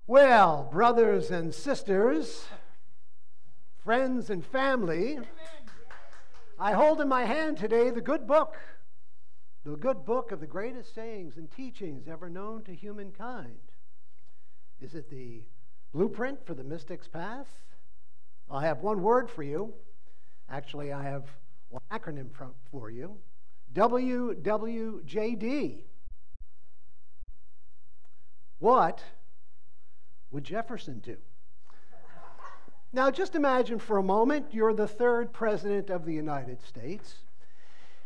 Well, brothers and sisters, friends and family, I hold in my hand today the good book of the greatest sayings and teachings ever known to humankind. Is it the blueprint for the mystic's path? I have one word for you. Actually, I have one acronym for you. WWJD. What would Jefferson do? Now, just imagine for a moment you're the third president of the United States,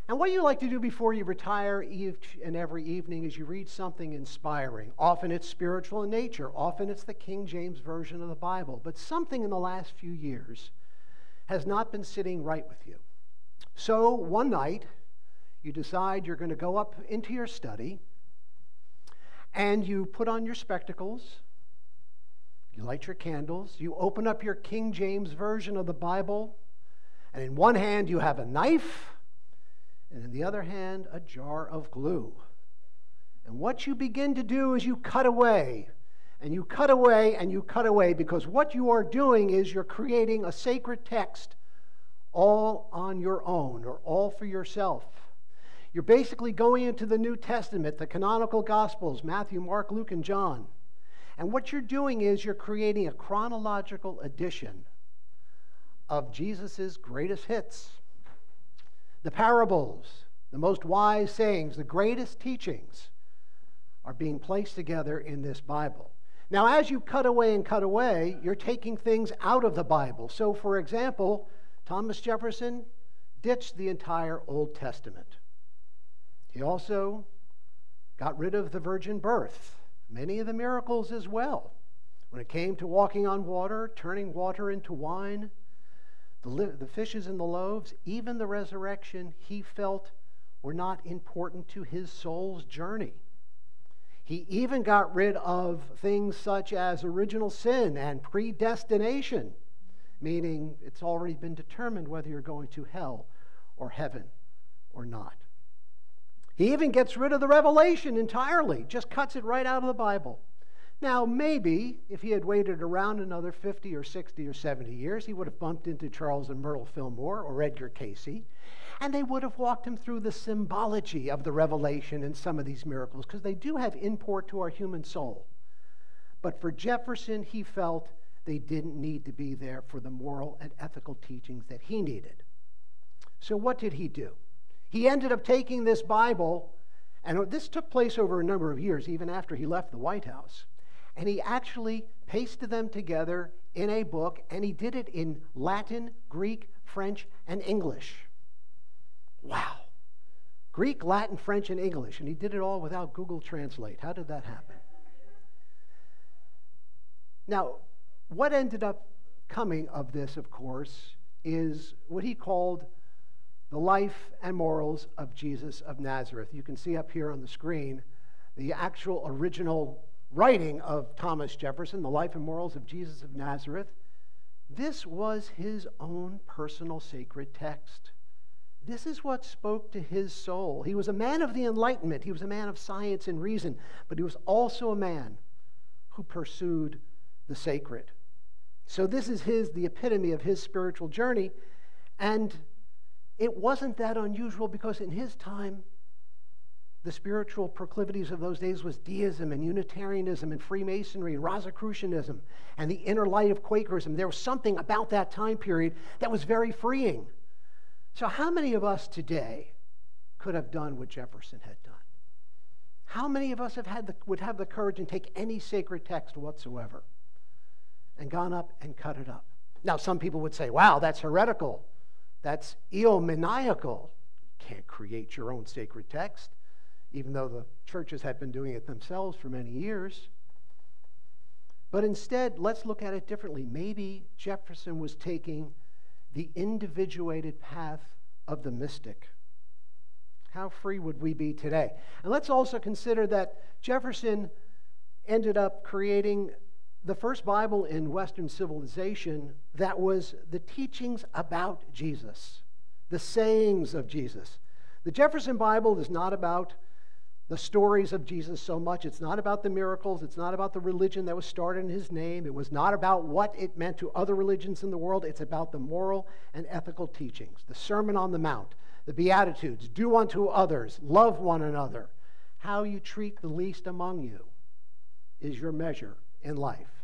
and what you like to do before you retire each and every evening is you read something inspiring. Often it's spiritual in nature. Often it's the King James Version of the Bible. But something in the last few years has not been sitting right with you. So one night, you decide you're going to go up into your study, and you put on your spectacles, you light your candles, you open up your King James Version of the Bible, and in one hand you have a knife, and in the other hand a jar of glue. And what you begin to do is you cut away, and you cut away, and you cut away, because what you are doing is you're creating a sacred text all on your own, or all for yourself. You're basically going into the New Testament, the canonical Gospels, Matthew, Mark, Luke, and John. And what you're doing is you're creating a chronological edition of Jesus' greatest hits. The parables, the most wise sayings, the greatest teachings are being placed together in this Bible. Now, as you cut away, you're taking things out of the Bible. So, for example, Thomas Jefferson ditched the entire Old Testament. He also got rid of the virgin birth, many of the miracles as well. When it came to walking on water, turning water into wine, the fishes and the loaves, even the resurrection, he felt were not important to his soul's journey. He even got rid of things such as original sin and predestination, meaning it's already been determined whether you're going to hell or heaven or not. He even gets rid of the revelation entirely, just cuts it right out of the Bible. Now, maybe if he had waited around another 50 or 60 or 70 years, he would have bumped into Charles and Myrtle Fillmore or Edgar Cayce, and they would have walked him through the symbology of the revelation and some of these miracles, because they do have import to our human soul. But for Jefferson, he felt they didn't need to be there for the moral and ethical teachings that he needed. So what did he do? He ended up taking this Bible, and this took place over a number of years, even after he left the White House. And he actually pasted them together in a book, and he did it in Latin, Greek, French, and English. Wow. Greek, Latin, French, and English. And he did it all without Google Translate. How did that happen? Now, what ended up coming of this, of course, is what he called the life and morals of Jesus of Nazareth. You can see up here on the screen the actual original writing of Thomas Jefferson, The Life and Morals of Jesus of Nazareth. This was his own personal sacred text. This is what spoke to his soul. He was a man of the Enlightenment. He was a man of science and reason, but he was also a man who pursued the sacred. So this is the epitome of his spiritual journey, and it wasn't that unusual, because in his time, the spiritual proclivities of those days was deism and Unitarianism and Freemasonry and Rosicrucianism and the inner light of Quakerism. There was something about that time period that was very freeing. So how many of us today could have done what Jefferson had done? How many of us would have the courage and take any sacred text whatsoever and gone up and cut it up? Now, some people would say, wow, that's heretical. That's eomaniacal. You can't create your own sacred text, even though the churches had been doing it themselves for many years. But instead, let's look at it differently. Maybe Jefferson was taking the individuated path of the mystic. How free would we be today? And let's also consider that Jefferson ended up creating the first Bible in Western civilization that was the teachings about Jesus, the sayings of Jesus. The Jefferson Bible is not about the stories of Jesus so much. It's not about the miracles. It's not about the religion that was started in his name. It was not about what it meant to other religions in the world. It's about the moral and ethical teachings, the Sermon on the Mount, the Beatitudes, do unto others, love one another. How you treat the least among you is your measure in life.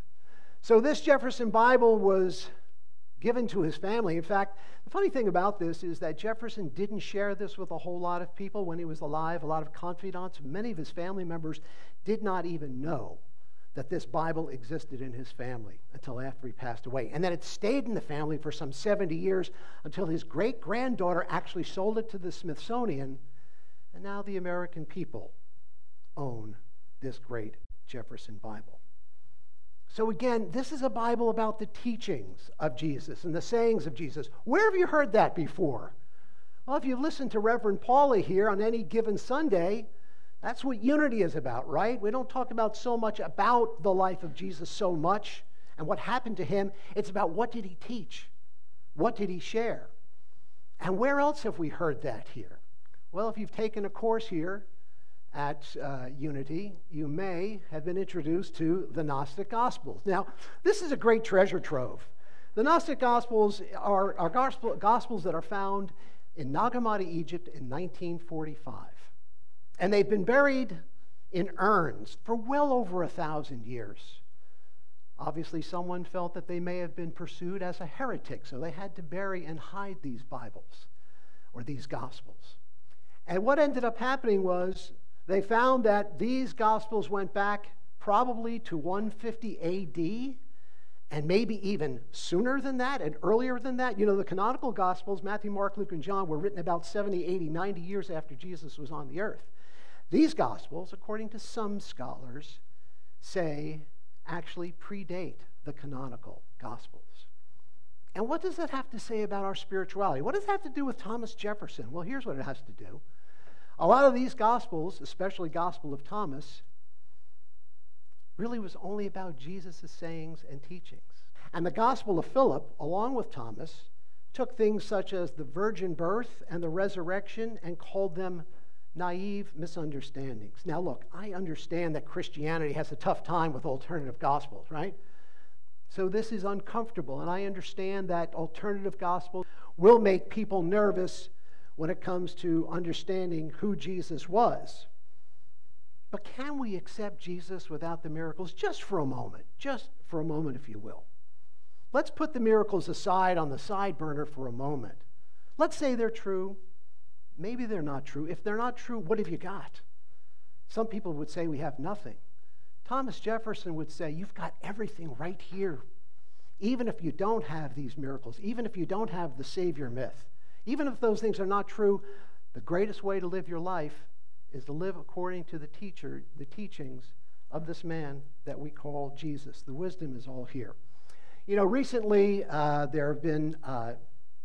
So this Jefferson Bible was given to his family. In fact, the funny thing about this is that Jefferson didn't share this with a whole lot of people when he was alive, a lot of confidants. Many of his family members did not even know that this Bible existed in his family until after he passed away. And then it stayed in the family for some 70 years until his great-granddaughter actually sold it to the Smithsonian, and now the American people own this great Jefferson Bible. So again, this is a Bible about the teachings of Jesus and the sayings of Jesus. Where have you heard that before? Well, if you've listened to Reverend Paula here on any given Sunday, that's what unity is about, right? We don't talk about so much about the life of Jesus so much and what happened to him. It's about what did he teach? What did he share? And where else have we heard that here? Well, if you've taken a course here at Unity, you may have been introduced to the Gnostic Gospels. Now, this is a great treasure trove. The Gnostic Gospels are Gospels that are found in Nag Hammadi, Egypt in 1945. And they've been buried in urns for well over 1,000 years. Obviously, someone felt that they may have been pursued as a heretic, so they had to bury and hide these Bibles or these Gospels. And what ended up happening was they found that these Gospels went back probably to 150 AD, and maybe even sooner than that and earlier than that. You know, the canonical Gospels, Matthew, Mark, Luke, and John, were written about 70, 80, 90 years after Jesus was on the earth. These Gospels, according to some scholars, say actually predate the canonical Gospels. And what does that have to say about our spirituality? What does that have to do with Thomas Jefferson? Well, here's what it has to do. A lot of these Gospels, especially Gospel of Thomas, really was only about Jesus' sayings and teachings. And the Gospel of Philip, along with Thomas, took things such as the virgin birth and the resurrection and called them naive misunderstandings. Now look, I understand that Christianity has a tough time with alternative gospels, right? So this is uncomfortable, and I understand that alternative gospels will make people nervous when it comes to understanding who Jesus was. But can we accept Jesus without the miracles? Just for a moment, if you will. Let's put the miracles aside on the side burner for a moment. Let's say they're true. Maybe they're not true. If they're not true, what have you got? Some people would say we have nothing. Thomas Jefferson would say, you've got everything right here. Even if you don't have these miracles, even if you don't have the Savior myth, even if those things are not true, the greatest way to live your life is to live according to the teachings of this man that we call Jesus. The wisdom is all here. You know, recently there have been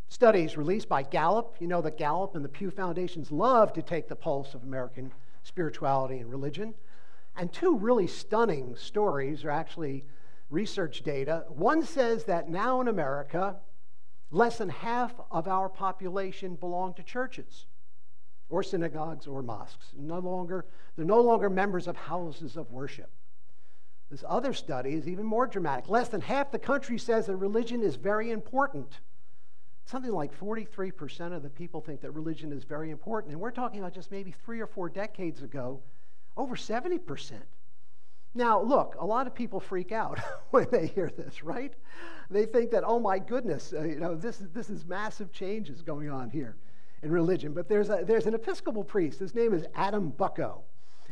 studies released by Gallup. You know that Gallup and the Pew Foundations love to take the pulse of American spirituality and religion. And two really stunning stories are actually research data. One says that now in America, less than half of our population belong to churches or synagogues or mosques. They're no longer members of houses of worship. This other study is even more dramatic. Less than half the country says that religion is very important. Something like 43% of the people think that religion is very important. And we're talking about just maybe 3 or 4 decades ago, over 70%. Now, look, a lot of people freak out when they hear this, right? They think that, oh my goodness, this is massive changes going on here in religion. But there's an Episcopal priest. His name is Adam Bucko.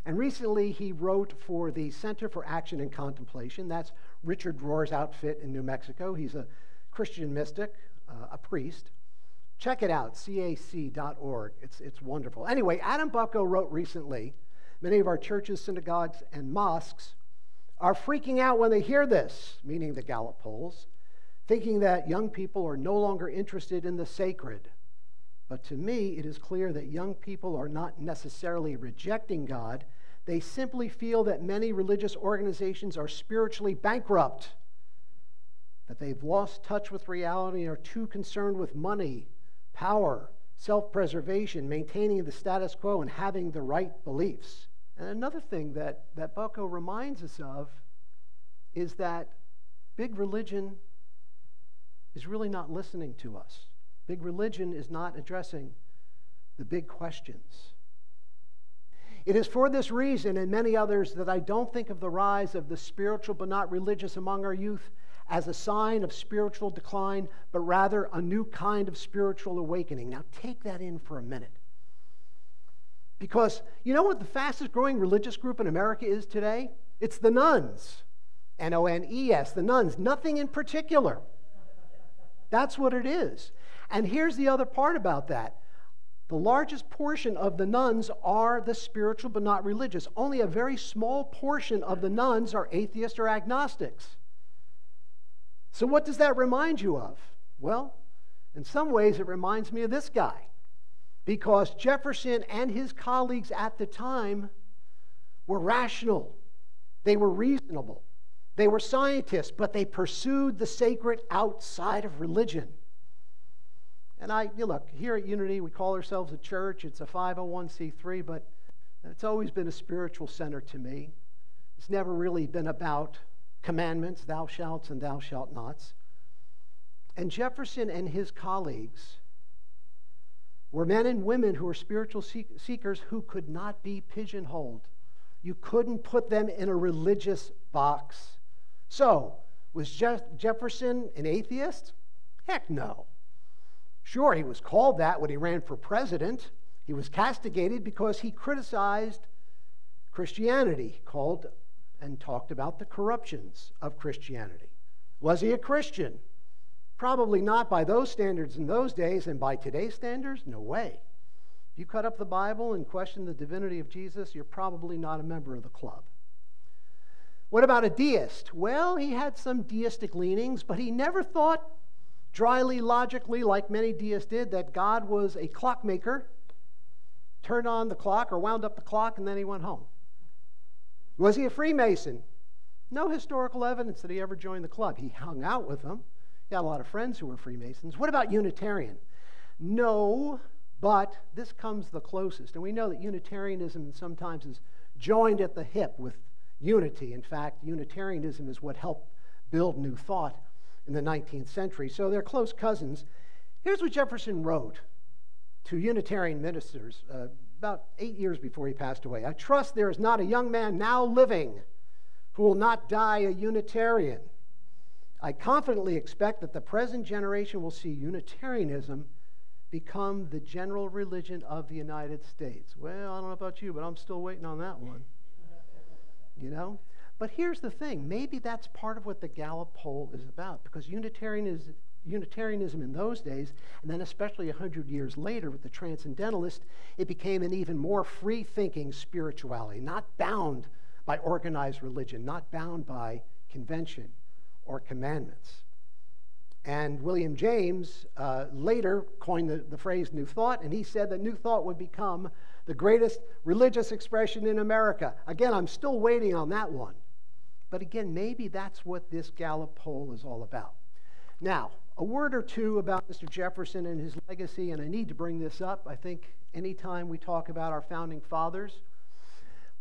And recently he wrote for the Center for Action and Contemplation. That's Richard Rohr's outfit in New Mexico. He's a Christian mystic, a priest. Check it out, cac.org. It's wonderful. Anyway, Adam Bucko wrote recently, many of our churches, synagogues, and mosques are freaking out when they hear this, meaning the Gallup polls, thinking that young people are no longer interested in the sacred. But to me, it is clear that young people are not necessarily rejecting God. They simply feel that many religious organizations are spiritually bankrupt, that they've lost touch with reality and are too concerned with money, power, self-preservation, maintaining the status quo, and having the right beliefs. And another thing that Bucko reminds us of is that big religion is really not listening to us. Big religion is not addressing the big questions. It is for this reason and many others that I don't think of the rise of the spiritual but not religious among our youth as a sign of spiritual decline, but rather a new kind of spiritual awakening. Now take that in for a minute. Because you know what the fastest growing religious group in America is today? It's the nuns. N-O-N-E-S, the nuns. Nothing in particular. That's what it is. And here's the other part about that. The largest portion of the nuns are the spiritual but not religious. Only a very small portion of the nuns are atheists or agnostics. So what does that remind you of? Well, in some ways it reminds me of this guy. Because Jefferson and his colleagues at the time were rational. They were reasonable. They were scientists, but they pursued the sacred outside of religion. And look, here at Unity, we call ourselves a church. It's a 501c3, but it's always been a spiritual center to me. It's never really been about commandments, thou shalt and thou shalt nots. And Jefferson and his colleagues were men and women who were spiritual seekers who could not be pigeonholed. You couldn't put them in a religious box. So, was Jefferson an atheist? Heck no. Sure, he was called that when he ran for president. He was castigated because he criticized Christianity, called and talked about the corruptions of Christianity. Was he a Christian? Probably not by those standards in those days, and by today's standards, no way. If you cut up the Bible and question the divinity of Jesus, you're probably not a member of the club. What about a deist? Well, he had some deistic leanings, but he never thought dryly, logically, like many deists did, that God was a clockmaker, turned on the clock or wound up the clock, and then he went home. Was he a Freemason? No historical evidence that he ever joined the club. He hung out with them. He had a lot of friends who were Freemasons. What about Unitarian? No, but this comes the closest. And we know that Unitarianism sometimes is joined at the hip with unity. In fact, Unitarianism is what helped build New Thought in the 19th century. So they're close cousins. Here's what Jefferson wrote to Unitarian ministers about 8 years before he passed away. I trust there is not a young man now living who will not die a Unitarian. I confidently expect that the present generation will see Unitarianism become the general religion of the United States. Well, I don't know about you, but I'm still waiting on that one. You know? But here's the thing. Maybe that's part of what the Gallup poll is about, because Unitarianism in those days, and then especially 100 years later with the Transcendentalist, it became an even more free-thinking spirituality, not bound by organized religion, not bound by convention or commandments. And William James later coined the phrase New Thought, and he said that New Thought would become the greatest religious expression in America. Again, I'm still waiting on that one. But again, maybe that's what this Gallup poll is all about. Now, a word or two about Mr. Jefferson and his legacy, and I need to bring this up. I think anytime we talk about our founding fathers,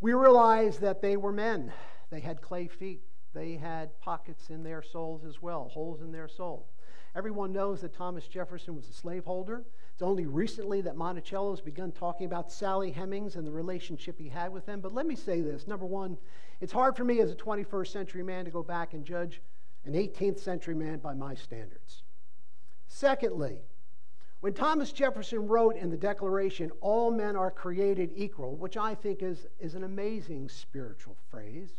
we realize that they were men. They had clay feet. They had pockets in their souls as well, holes in their soul. Everyone knows that Thomas Jefferson was a slaveholder. It's only recently that Monticello's begun talking about Sally Hemings and the relationship he had with them. But let me say this. Number one, it's hard for me as a 21st century man to go back and judge an 18th century man by my standards. Secondly, when Thomas Jefferson wrote in the Declaration, all men are created equal, which I think is an amazing spiritual phrase.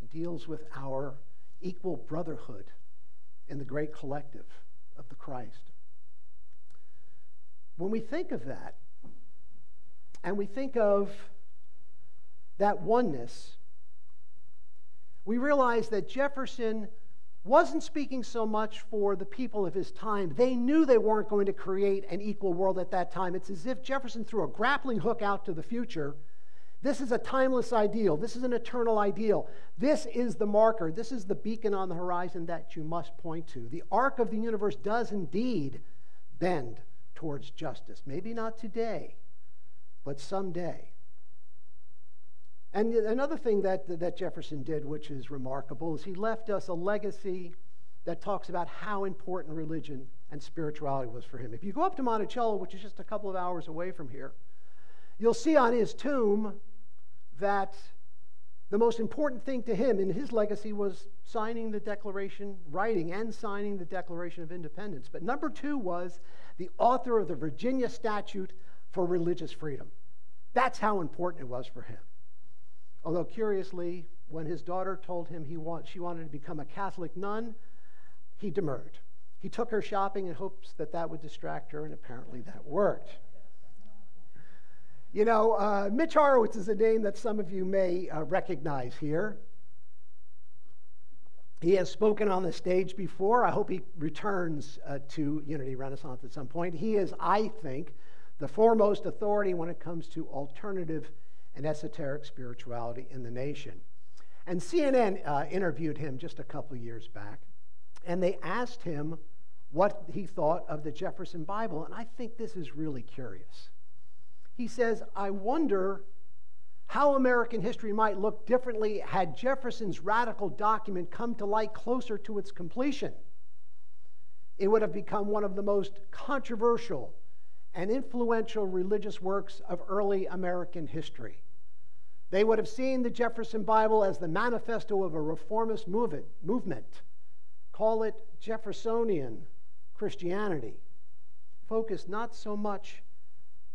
It deals with our equal brotherhood in the great collective of the Christ. When we think of that, and we think of that oneness, we realize that Jefferson wasn't speaking so much for the people of his time. They knew they weren't going to create an equal world at that time. It's as if Jefferson threw a grappling hook out to the future. This is a timeless ideal. This is an eternal ideal. This is the marker. This is the beacon on the horizon that you must point to. The arc of the universe does indeed bend towards justice. Maybe not today, but someday. And another thing that Jefferson did, which is remarkable, is he left us a legacy that talks about how important religion and spirituality was for him. If you go up to Monticello, which is just a couple of hours away from here, you'll see on his tomb that the most important thing to him in his legacy was signing the Declaration, writing and signing the Declaration of Independence. But number two was the author of the Virginia Statute for Religious Freedom. That's how important it was for him. Although curiously, when his daughter told him she wanted to become a Catholic nun, he demurred. He took her shopping in hopes that that would distract her, and apparently that worked. You know, Mitch Horowitz is a name that some of you may recognize here. He has spoken on the stage before. I hope he returns to Unity Renaissance at some point. He is, I think, the foremost authority when it comes to alternative and esoteric spirituality in the nation. And CNN interviewed him just a couple of years back, and they asked him what he thought of the Jefferson Bible, and I think this is really curious. He says, I wonder how American history might look differently had Jefferson's radical document come to light closer to its completion. It would have become one of the most controversial and influential religious works of early American history. They would have seen the Jefferson Bible as the manifesto of a reformist movement. Call it Jeffersonian Christianity, focused not so much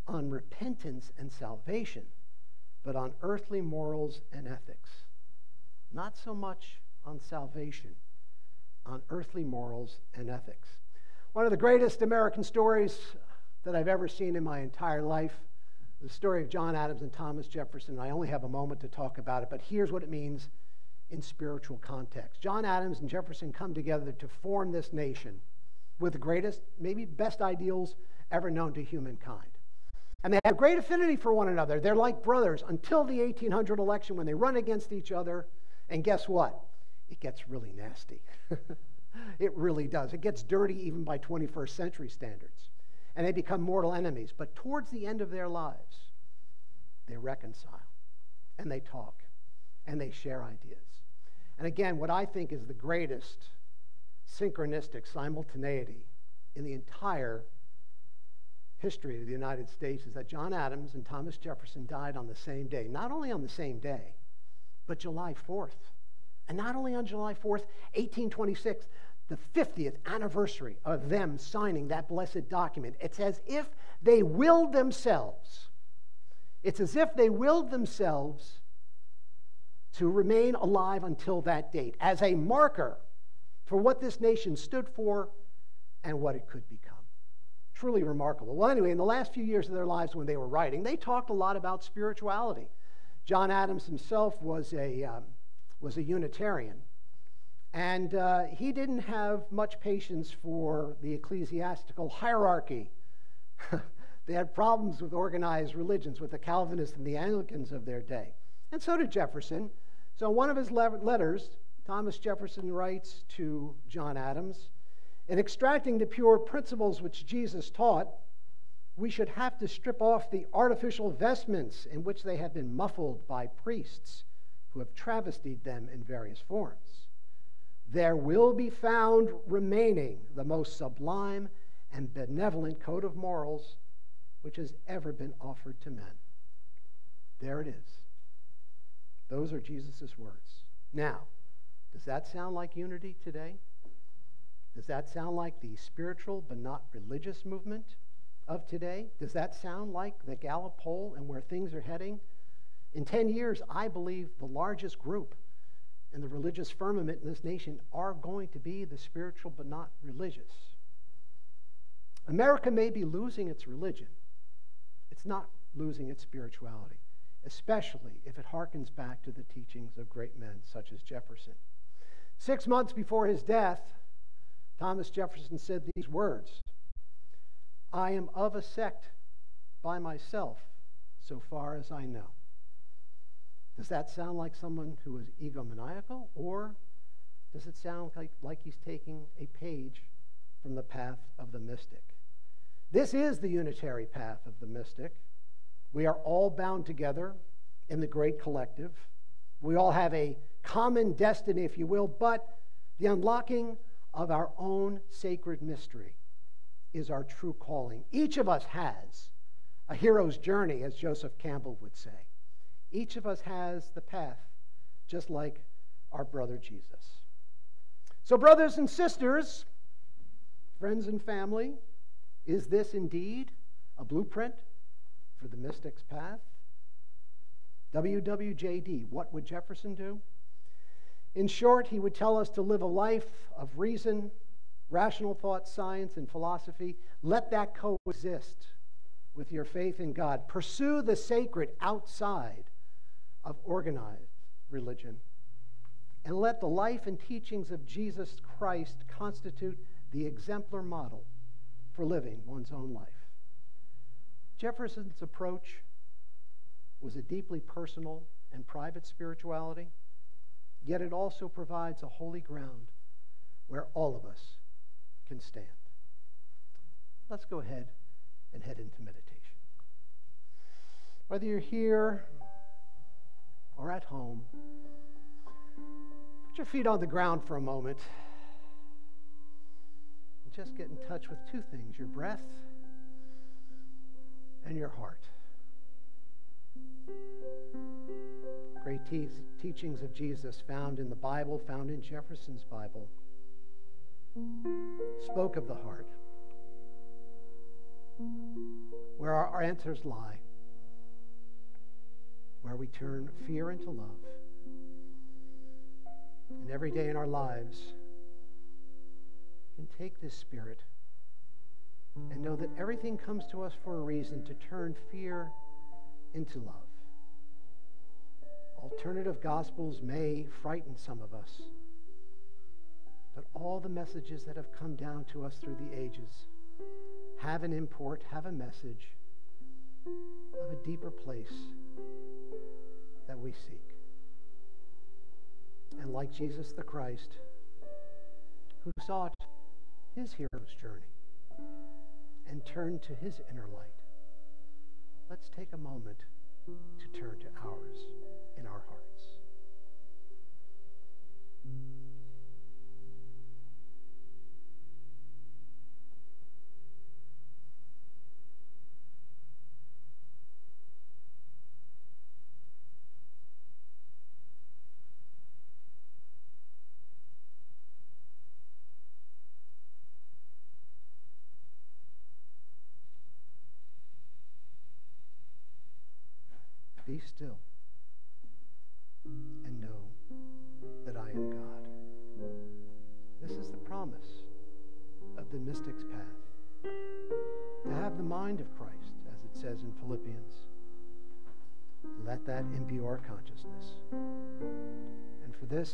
on repentance and salvation, but on earthly morals and ethics. Not so much on salvation, on earthly morals and ethics. One of the greatest American stories that I've ever seen in my entire life, the story of John Adams and Thomas Jefferson. I only have a moment to talk about it, but here's what it means in spiritual context. John Adams and Jefferson come together to form this nation with the greatest, maybe best ideals ever known to humankind. And they have great affinity for one another. They're like brothers until the 1800 election when they run against each other. And guess what? It gets really nasty. It really does. It gets dirty even by 21st century standards. And they become mortal enemies. But towards the end of their lives, they reconcile. And they talk. And they share ideas. And again, what I think is the greatest synchronistic simultaneity in the entire history of the United States is that John Adams and Thomas Jefferson died on the same day. Not only on the same day, but July 4th. And not only on July 4th, 1826, the 50th anniversary of them signing that blessed document. It's as if they willed themselves. It's as if they willed themselves to remain alive until that date as a marker for what this nation stood for and what it could become. Truly remarkable. Well, anyway, in the last few years of their lives when they were writing, they talked a lot about spirituality. John Adams himself was a Unitarian, and he didn't have much patience for the ecclesiastical hierarchy. They had problems with organized religions, with the Calvinists and the Anglicans of their day. And so did Jefferson. So one of his letters, Thomas Jefferson writes to John Adams, in extracting the pure principles which Jesus taught, we should have to strip off the artificial vestments in which they have been muffled by priests who have travestied them in various forms. There will be found remaining the most sublime and benevolent code of morals which has ever been offered to men. There it is. Those are Jesus' words. Now, does that sound like unity today? Does that sound like the spiritual but not religious movement of today? Does that sound like the Gallup poll and where things are heading? In 10 years, I believe the largest group in the religious firmament in this nation are going to be the spiritual but not religious. America may be losing its religion. It's not losing its spirituality, especially if it harkens back to the teachings of great men such as Jefferson. 6 months before his death, Thomas Jefferson said these words, I am of a sect by myself, so far as I know. Does that sound like someone who is egomaniacal, or does it sound like he's taking a page from the path of the mystic? This is the unitary path of the mystic. We are all bound together in the great collective. We all have a common destiny, if you will, but the unlocking of our own sacred mystery is our true calling. Each of us has a hero's journey, as Joseph Campbell would say. Each of us has the path, just like our brother Jesus. So, brothers and sisters, friends and family, is this indeed a blueprint for the mystic's path? WWJD, what would Jefferson do? In short, he would tell us to live a life of reason, rational thought, science, and philosophy. Let that coexist with your faith in God. Pursue the sacred outside of organized religion. And let the life and teachings of Jesus Christ constitute the exemplar model for living one's own life. Jefferson's approach was a deeply personal and private spirituality, yet it also provides a holy ground where all of us can stand. Let's go ahead and head into meditation. Whether you're here or at home, put your feet on the ground for a moment and just get in touch with two things: your breath and your heart. Great teachings of Jesus found in the Bible, found in Jefferson's Bible, spoke of the heart, where our answers lie, where we turn fear into love. And every day in our lives can take this spirit and know that everything comes to us for a reason, to turn fear into love. Alternative gospels may frighten some of us, but all the messages that have come down to us through the ages have an import, have a message of a deeper place that we seek. And like Jesus the Christ, who sought his hero's journey and turned to his inner light, let's take a moment to turn to ours in our hearts. Be still and know that I am God. This is the promise of the mystic's path, to have the mind of Christ, as it says in Philippians. Let that imbue our consciousness. And for this,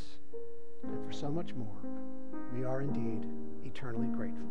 and for so much more, we are indeed eternally grateful.